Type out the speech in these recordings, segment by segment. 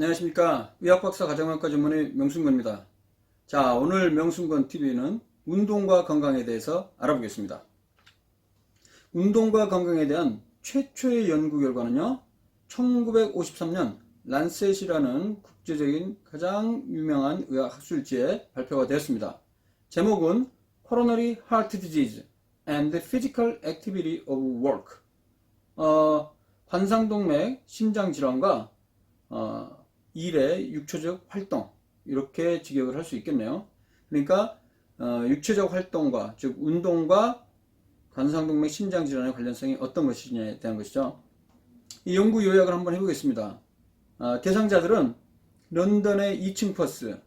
안녕하십니까. 의학박사 가정의학과 전문의 명순건입니다. 자, 오늘 명순건 TV는 운동과 건강에 대해서 알아보겠습니다. 운동과 건강에 대한 최초의 연구 결과는요, 1953년 란셋이라는 국제적인 가장 유명한 의학 학술지에 발표가 되었습니다. 제목은 Coronary Heart Disease and Physical Activity of Work. 관상동맥 심장질환과 일의 육체적 활동, 이렇게 직역을 할 수 있겠네요. 그러니까 육체적 활동과, 즉 운동과 관상동맥 심장질환의 관련성이 어떤 것이냐에 대한 것이죠. 이 연구 요약을 한번 해보겠습니다. 대상자들은 런던의 2층 버스,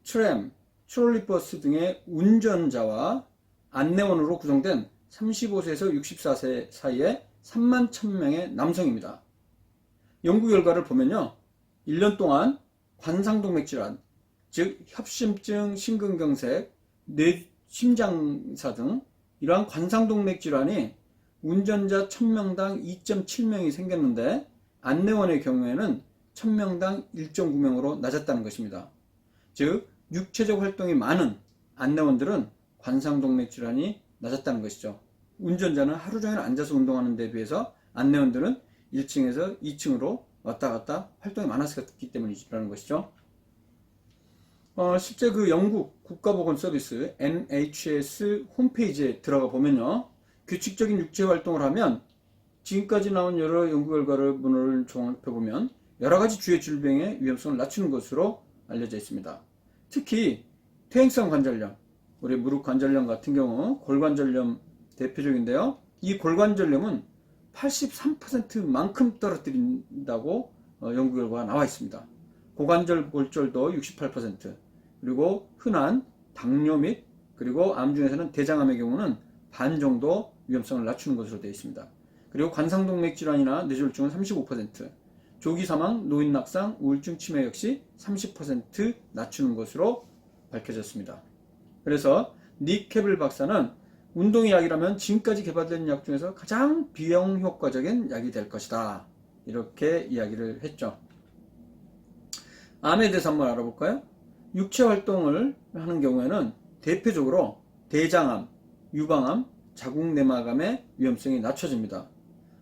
트램, 트롤리버스 등의 운전자와 안내원으로 구성된 35세에서 64세 사이의 3만 1000명의 남성입니다. 연구 결과를 보면요, 1년 동안 관상동맥 질환, 즉 협심증, 심근경색, 심장사 등 이러한 관상동맥 질환이 운전자 1000명당 2.7명이 생겼는데 안내원의 경우에는 1000명당 1.9명으로 낮았다는 것입니다. 즉 육체적 활동이 많은 안내원들은 관상동맥 질환이 낮았다는 것이죠. 운전자는 하루 종일 앉아서 운동하는 데 비해서 안내원들은 1층에서 2층으로 왔다 갔다 활동이 많았기 때문이라는 것이죠. 실제 그 영국 국가보건서비스 NHS 홈페이지에 들어가 보면요, 규칙적인 육체 활동을 하면 지금까지 나온 여러 연구 결과를 종합해 보면 여러 가지 주요 질병의 위험성을 낮추는 것으로 알려져 있습니다. 특히 퇴행성 관절염, 우리 무릎 관절염 같은 경우 골관절염 대표적인데요. 이 골관절염은 83%만큼 떨어뜨린다고 연구 결과가 나와 있습니다. 고관절 골절도 68%, 그리고 흔한 당뇨 및 그리고 암 중에서는 대장암의 경우는 반 정도 위험성을 낮추는 것으로 되어 있습니다. 그리고 관상동맥 질환이나 뇌졸중은 35%, 조기 사망, 노인 낙상, 우울증 치매 역시 30% 낮추는 것으로 밝혀졌습니다. 그래서 닉 캐블 박사는 운동의 약이라면 지금까지 개발된 약 중에서 가장 비용 효과적인 약이 될 것이다, 이렇게 이야기를 했죠. 암에 대해서 한번 알아볼까요? 육체 활동을 하는 경우에는 대표적으로 대장암, 유방암, 자궁내막암의 위험성이 낮춰집니다.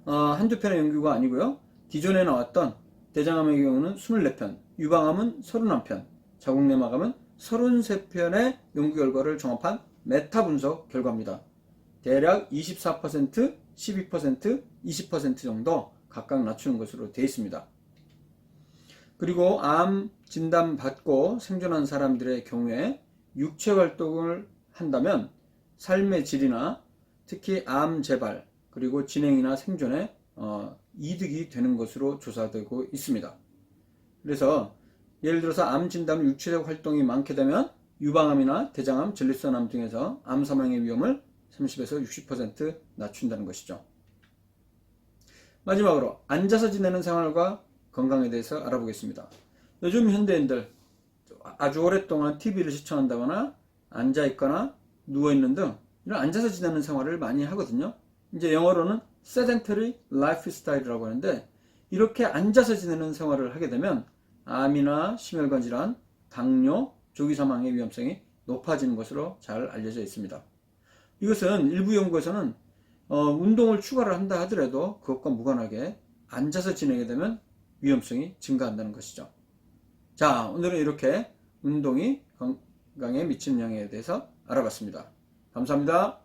한두 편의 연구가 아니고요, 기존에 나왔던 대장암의 경우는 24편, 유방암은 31편, 자궁내막암은 33편의 연구 결과를 종합한 메타 분석 결과입니다. 대략 24%, 12%, 20% 정도 각각 낮추는 것으로 되어 있습니다. 그리고 암 진단 받고 생존한 사람들의 경우에 육체 활동을 한다면 삶의 질이나 특히 암 재발 그리고 진행이나 생존에 이득이 되는 것으로 조사되고 있습니다. 그래서 예를 들어서 암 진단은 육체적 활동이 많게 되면 유방암이나 대장암, 전립선암 등에서 암 사망의 위험을 30에서 60% 낮춘다는 것이죠. 마지막으로 앉아서 지내는 생활과 건강에 대해서 알아보겠습니다. 요즘 현대인들 아주 오랫동안 TV를 시청한다거나 앉아있거나 누워있는 등 이런 앉아서 지내는 생활을 많이 하거든요. 이제 영어로는 sedentary lifestyle이라고 하는데, 이렇게 앉아서 지내는 생활을 하게 되면 암이나 심혈관 질환, 당뇨, 조기 사망의 위험성이 높아지는 것으로 잘 알려져 있습니다. 이것은 일부 연구에서는 운동을 추가를 한다 하더라도 그것과 무관하게 앉아서 지내게 되면 위험성이 증가한다는 것이죠. 자, 오늘은 이렇게 운동이 건강에 미치는 영향에 대해서 알아봤습니다. 감사합니다.